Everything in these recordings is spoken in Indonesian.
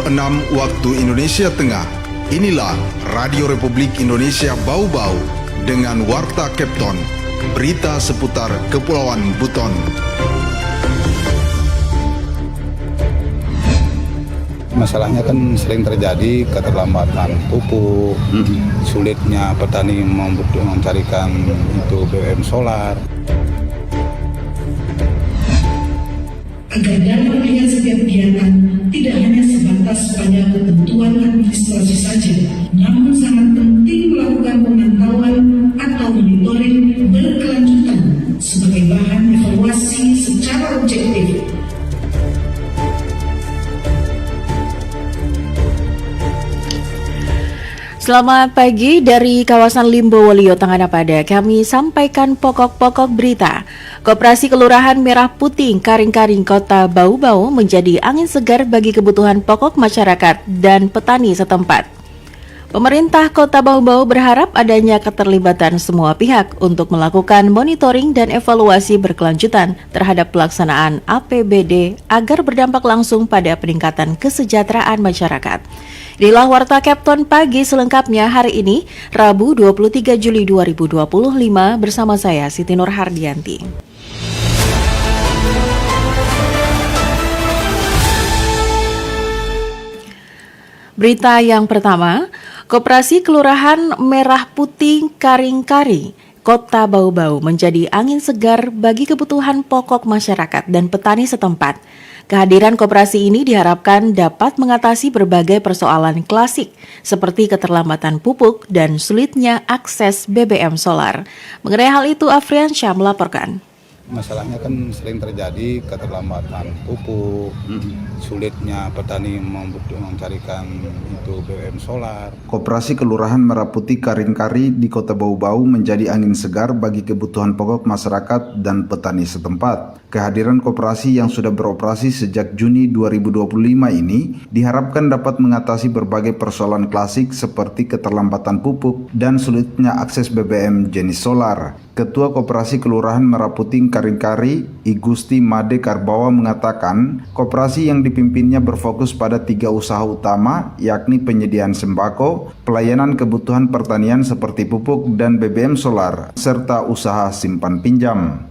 6 waktu Indonesia Tengah. Inilah Radio Republik Indonesia Bau-Bau dengan Warta Kepton, berita seputar Kepulauan Buton. Masalahnya kan sering terjadi keterlambatan pupuk, sulitnya petani mencarikan itu BBM solar. Agar dapat melihat setiap kegiatan tidak hanya sebatas pada ketentuan administrasi saja, namun sangat penting melakukan pemantauan atau monitoring berkelanjutan sebagai bahan evaluasi secara objektif. Selamat pagi dari kawasan Limbo Wolio Tanganapada. Kami sampaikan pokok-pokok berita. Koperasi Kelurahan Merah Putih Karing-Karing Kota Bau-Bau menjadi angin segar bagi kebutuhan pokok masyarakat dan petani setempat. Pemerintah Kota Bau-Bau berharap adanya keterlibatan semua pihak untuk melakukan monitoring dan evaluasi berkelanjutan terhadap pelaksanaan APBD agar berdampak langsung pada peningkatan kesejahteraan masyarakat. Inilah Warta Kepton pagi selengkapnya hari ini, Rabu 23 Juli 2025 bersama saya Siti Nur Hardianti. Berita yang pertama, Koperasi Kelurahan Merah Putih Karing-Kari Kota Bau-Bau menjadi angin segar bagi kebutuhan pokok masyarakat dan petani setempat. Kehadiran koperasi ini diharapkan dapat mengatasi berbagai persoalan klasik seperti keterlambatan pupuk dan sulitnya akses BBM solar. Mengenai hal itu, Afriansyah melaporkan. Masalahnya kan sering terjadi keterlambatan pupuk, sulitnya petani mencarikan itu BBM solar. Koperasi Kelurahan Merah Putih Karing-Kari di Kota Bau-Bau menjadi angin segar bagi kebutuhan pokok masyarakat dan petani setempat. Kehadiran koperasi yang sudah beroperasi sejak Juni 2025 ini diharapkan dapat mengatasi berbagai persoalan klasik seperti keterlambatan pupuk dan sulitnya akses BBM jenis solar. Ketua Koperasi Kelurahan Merah Putih Karing-Kari, I Gusti Made Karbawa mengatakan, koperasi yang dipimpinnya berfokus pada 3 usaha utama, yakni penyediaan sembako, pelayanan kebutuhan pertanian seperti pupuk dan BBM solar, serta usaha simpan pinjam.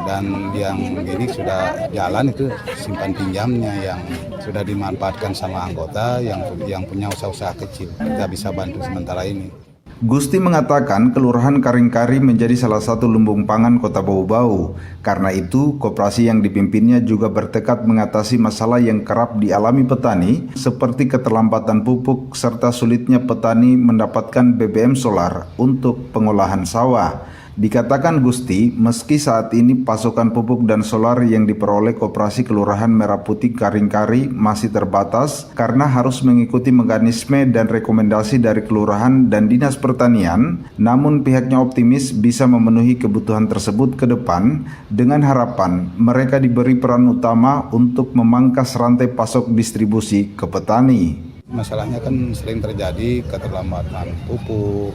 Dan yang ini sudah jalan itu simpan pinjamnya yang sudah dimanfaatkan sama anggota yang punya usaha-usaha kecil. Kita bisa bantu sementara ini. Gusti mengatakan Kelurahan Karing-Kari menjadi salah satu lumbung pangan Kota Bau-Bau. Karena itu, koperasi yang dipimpinnya juga bertekad mengatasi masalah yang kerap dialami petani seperti keterlambatan pupuk serta sulitnya petani mendapatkan BBM solar untuk pengolahan sawah. Dikatakan Gusti, meski saat ini pasokan pupuk dan solar yang diperoleh Koperasi Kelurahan Merah Putih Karing-Kari masih terbatas karena harus mengikuti mekanisme dan rekomendasi dari Kelurahan dan Dinas Pertanian, namun pihaknya optimis bisa memenuhi kebutuhan tersebut ke depan dengan harapan mereka diberi peran utama untuk memangkas rantai pasok distribusi ke petani. Masalahnya kan sering terjadi keterlambatan pupuk,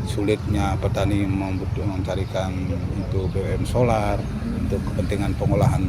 sulitnya petani mencarikan itu BBM solar untuk kepentingan pengolahan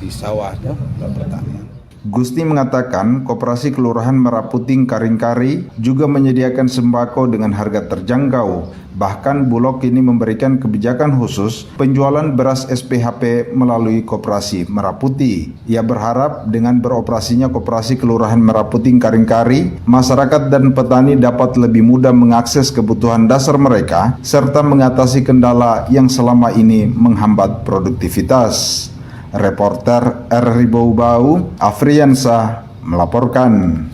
di sawah dan pertanian. Gusti mengatakan Koperasi Kelurahan Merah Putih Karing-Kari juga menyediakan sembako dengan harga terjangkau. Bahkan Bulog ini memberikan kebijakan khusus penjualan beras SPHP melalui Koperasi Merah Putih. Ia berharap dengan beroperasinya Koperasi Kelurahan Merah Putih Karing-Kari, masyarakat dan petani dapat lebih mudah mengakses kebutuhan dasar mereka serta mengatasi kendala yang selama ini menghambat produktivitas. Reporter RRI Bau-Bau, Afriansyah melaporkan.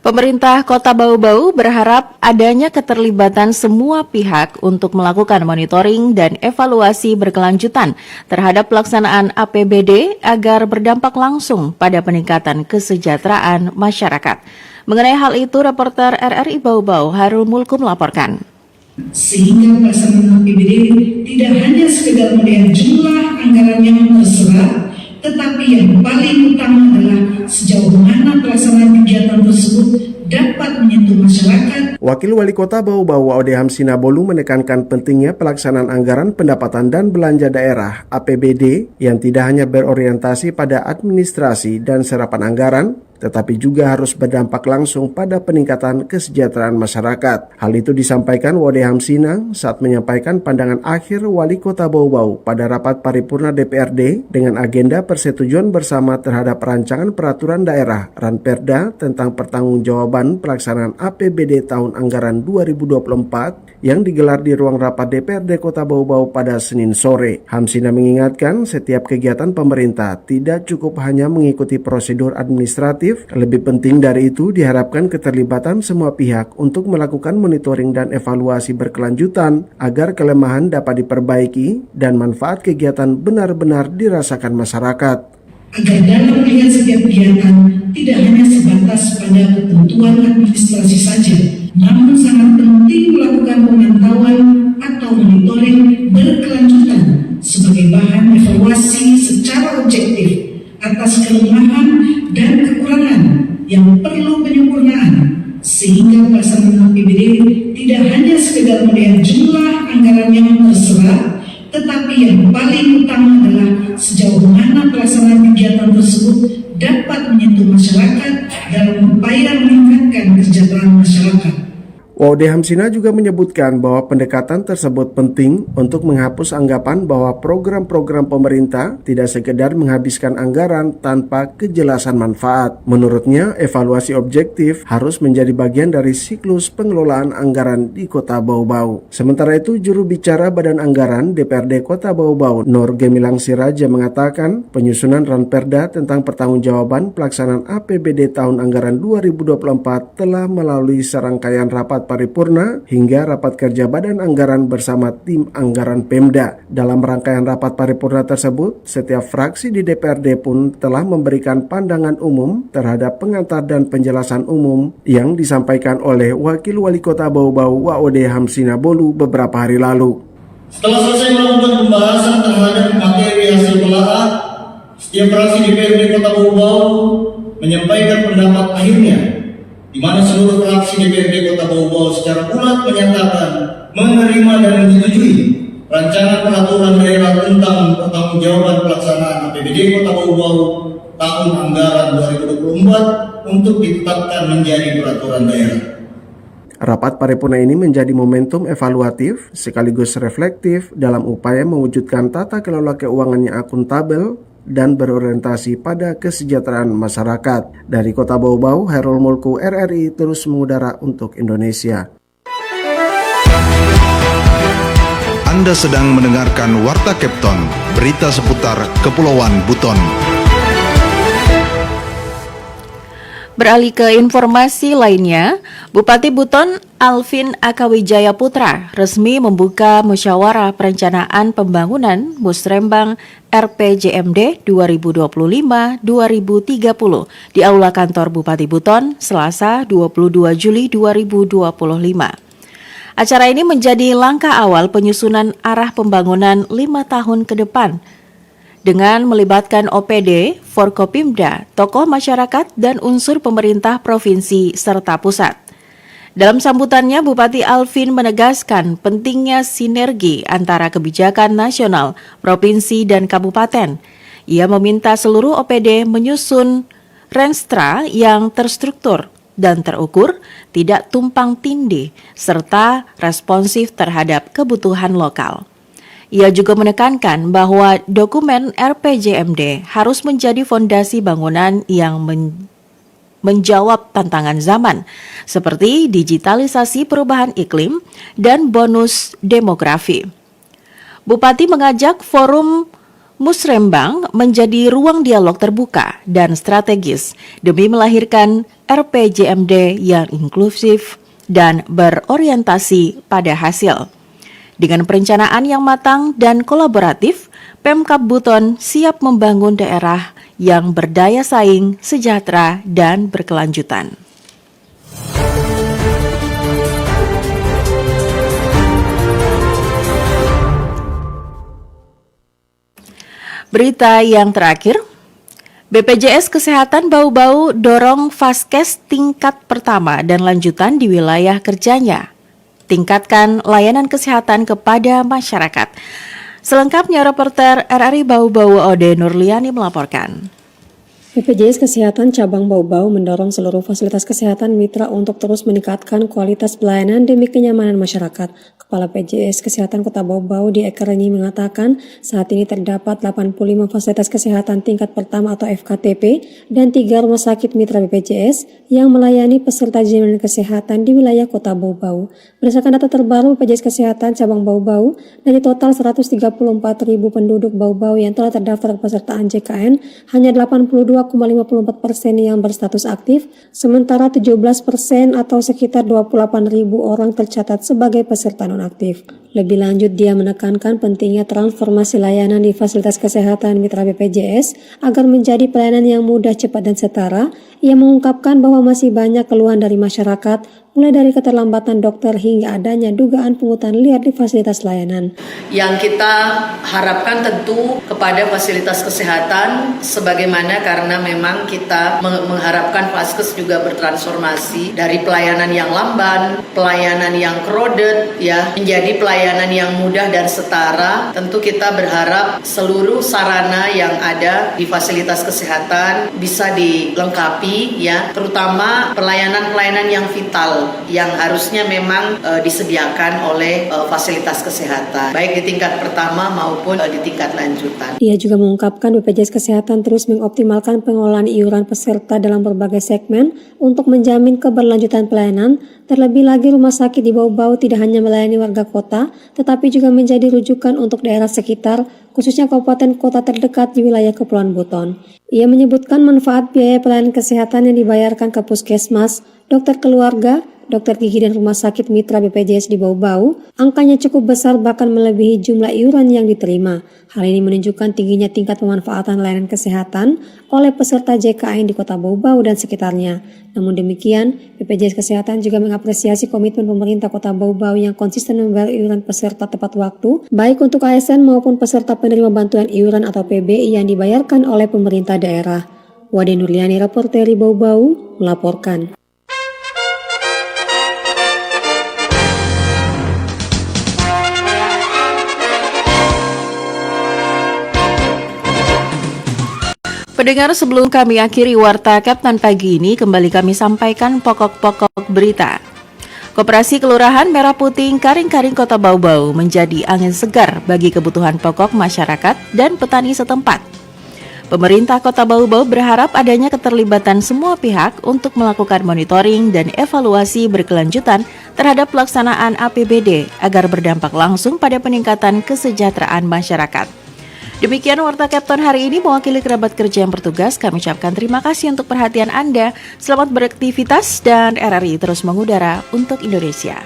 Pemerintah Kota Bau-Bau berharap adanya keterlibatan semua pihak untuk melakukan monitoring dan evaluasi berkelanjutan terhadap pelaksanaan APBD agar berdampak langsung pada peningkatan kesejahteraan masyarakat. Mengenai hal itu, reporter RRI Bau-Bau Harul Mulku melaporkan. Sehingga pelaksanaan APBD tidak hanya sekedar melihat jumlah anggaran yang terserap, tetapi yang paling utama adalah sejauh mana pelaksanaan kegiatan tersebut dapat menyentuh masyarakat masyarakat. Wakil Wali Kota Bau-Bau Waode Hamsina Bolu menekankan pentingnya pelaksanaan anggaran pendapatan dan belanja daerah (APBD) yang tidak hanya berorientasi pada administrasi dan serapan anggaran, tetapi juga harus berdampak langsung pada peningkatan kesejahteraan masyarakat. Hal itu disampaikan Waode Hamsina saat menyampaikan pandangan akhir Wali Kota Bau-Bau pada rapat paripurna DPRD dengan agenda persetujuan bersama terhadap rancangan peraturan daerah Ranperda tentang pertanggungjawaban pelaksanaan APBD tahun anggaran 2024 yang digelar di ruang rapat DPRD Kota Bau-Bau pada Senin sore. Hamsina mengingatkan setiap kegiatan pemerintah tidak cukup hanya mengikuti prosedur administratif. Lebih penting dari itu, diharapkan keterlibatan semua pihak untuk melakukan monitoring dan evaluasi berkelanjutan agar kelemahan dapat diperbaiki dan manfaat kegiatan benar-benar dirasakan masyarakat. Agar dalam melihat setiap kegiatan tidak hanya sebatas pada ketentuan administrasi saja, namun sangat penting melakukan pemantauan atau monitoring berkelanjutan sebagai bahan evaluasi secara objektif atas kelemahan dan kekurangan yang perlu penyempurnaan, sehingga pelaksanaan APBD tidak hanya sekedar melihat jumlah anggaran yang terserap, tetapi yang paling utama adalah sejauh mana pelaksanaan kegiatan tersebut dapat menyentuh masyarakat dalam upaya meningkatkan kesejahteraan masyarakat. Waode Hamsina juga menyebutkan bahwa pendekatan tersebut penting untuk menghapus anggapan bahwa program-program pemerintah tidak sekedar menghabiskan anggaran tanpa kejelasan manfaat. Menurutnya, evaluasi objektif harus menjadi bagian dari siklus pengelolaan anggaran di Kota Bau-Bau. Sementara itu, juru bicara Badan Anggaran DPRD Kota Bau-Bau, Nur Gemilang Siraja, mengatakan penyusunan Ranperda tentang pertanggungjawaban pelaksanaan APBD tahun anggaran 2024 telah melalui serangkaian rapat paripurna hingga rapat kerja Badan Anggaran bersama tim anggaran Pemda. Dalam rangkaian rapat paripurna tersebut, setiap fraksi di DPRD pun telah memberikan pandangan umum terhadap pengantar dan penjelasan umum yang disampaikan oleh Wakil Wali Kota Bau-Bau Waode Hamsina Bolu beberapa hari lalu. Setelah selesai melakukan pembahasan terhadap materi hasil pelaah, setiap fraksi DPRD Kota Bau-Bau menyampaikan pendapat akhirnya, di mana seluruh fraksi DPRD Kota Bau-Bau secara bulat menyatakan menerima dan menyetujui rancangan peraturan daerah tentang pertanggungjawaban pelaksanaan APBD Kota Bau-Bau tahun anggaran 2024 untuk ditetapkan menjadi peraturan daerah. Rapat paripurna ini menjadi momentum evaluatif sekaligus reflektif dalam upaya mewujudkan tata kelola keuangan yang akuntabel dan berorientasi pada kesejahteraan masyarakat. Dari Kota Bau-Bau, Herul Mulku RRI terus mengudara untuk Indonesia. Anda sedang mendengarkan Warta Kepton, berita seputar Kepulauan Buton. Beralih ke informasi lainnya, Bupati Buton Alvin Akawijaya Putra resmi membuka musyawarah perencanaan pembangunan Musrembang RPJMD 2025-2030 di Aula Kantor Bupati Buton Selasa 22 Juli 2025. Acara ini menjadi langkah awal penyusunan arah pembangunan 5 tahun ke depan dengan melibatkan OPD, Forkopimda, tokoh masyarakat, dan unsur pemerintah provinsi serta pusat. Dalam sambutannya, Bupati Alvin menegaskan pentingnya sinergi antara kebijakan nasional, provinsi, dan kabupaten. Ia meminta seluruh OPD menyusun renstra yang terstruktur dan terukur, tidak tumpang tindih, serta responsif terhadap kebutuhan lokal. Ia juga menekankan bahwa dokumen RPJMD harus menjadi fondasi bangunan yang menjawab tantangan zaman, seperti digitalisasi perubahan iklim dan bonus demografi. Bupati mengajak forum Musrembang menjadi ruang dialog terbuka dan strategis demi melahirkan RPJMD yang inklusif dan berorientasi pada hasil. Dengan perencanaan yang matang dan kolaboratif, Pemkab Buton siap membangun daerah yang berdaya saing, sejahtera, dan berkelanjutan. Berita yang terakhir, BPJS Kesehatan Bau-Bau dorong Vaskes tingkat pertama dan lanjutan di wilayah kerjanya. Tingkatkan layanan kesehatan kepada masyarakat. Selengkapnya reporter RRI Bau-Bau Ode Nurliani melaporkan. BPJS Kesehatan Cabang Bau-Bau mendorong seluruh fasilitas kesehatan mitra untuk terus meningkatkan kualitas pelayanan demi kenyamanan masyarakat. Kepala BPJS Kesehatan Kota Bau-Bau di Ekerenyi mengatakan saat ini terdapat 85 fasilitas kesehatan tingkat pertama atau FKTP dan 3 rumah sakit mitra BPJS yang melayani peserta jaminan kesehatan di wilayah Kota Bau-Bau. Berdasarkan data terbaru BPJS Kesehatan Cabang Bau-Bau, dari total 134.000 penduduk Bau-Bau yang telah terdaftar kepesertaan JKN, hanya 82,54% yang berstatus aktif, sementara 17% atau sekitar 28.000 orang tercatat sebagai peserta nonaktif. Lebih lanjut, dia menekankan pentingnya transformasi layanan di fasilitas kesehatan mitra BPJS agar menjadi pelayanan yang mudah, cepat, dan setara. Ia mengungkapkan bahwa masih banyak keluhan dari masyarakat, mulai dari keterlambatan dokter hingga adanya dugaan pungutan liar di fasilitas layanan. Yang kita harapkan tentu kepada fasilitas kesehatan, sebagaimana karena memang kita mengharapkan Vaskes juga bertransformasi dari pelayanan yang lamban, pelayanan yang crowded, ya, menjadi pelayanan yang mudah dan setara. Tentu kita berharap seluruh sarana yang ada di fasilitas kesehatan bisa dilengkapi, ya, terutama pelayanan-pelayanan yang vital yang harusnya memang disediakan oleh fasilitas kesehatan, baik di tingkat pertama maupun di tingkat lanjutan. Ia juga mengungkapkan BPJS Kesehatan terus mengoptimalkan pengelolaan iuran peserta dalam berbagai segmen untuk menjamin keberlanjutan pelayanan. Terlebih lagi rumah sakit di Bau-Bau tidak hanya melayani warga kota, tetapi juga menjadi rujukan untuk daerah sekitar, khususnya kabupaten kota terdekat di wilayah Kepulauan Buton. Ia menyebutkan manfaat biaya pelayanan kesehatan yang dibayarkan ke puskesmas, dokter keluarga, dokter gigi dan rumah sakit mitra BPJS di Bau-Bau, angkanya cukup besar bahkan melebihi jumlah iuran yang diterima. Hal ini menunjukkan tingginya tingkat pemanfaatan layanan kesehatan oleh peserta JKN di Kota Bau-Bau dan sekitarnya. Namun demikian, BPJS Kesehatan juga mengapresiasi komitmen pemerintah Kota Bau-Bau yang konsisten membayar iuran peserta tepat waktu, baik untuk ASN maupun peserta penerima bantuan iuran atau PBI yang dibayarkan oleh pemerintah daerah. Wade Nurliani, reporter Bau-Bau, melaporkan. Pendengar, sebelum kami akhiri Warta Kapten pagi ini, kembali kami sampaikan pokok-pokok berita. Koperasi Kelurahan Merah Putih Karing-Karing Kota Bau-Bau menjadi angin segar bagi kebutuhan pokok masyarakat dan petani setempat. Pemerintah Kota Bau-Bau berharap adanya keterlibatan semua pihak untuk melakukan monitoring dan evaluasi berkelanjutan terhadap pelaksanaan APBD agar berdampak langsung pada peningkatan kesejahteraan masyarakat. Demikian Warta Kapten hari ini, mewakili kerabat kerja yang bertugas, kami ucapkan terima kasih untuk perhatian Anda. Selamat beraktivitas dan RRI terus mengudara untuk Indonesia.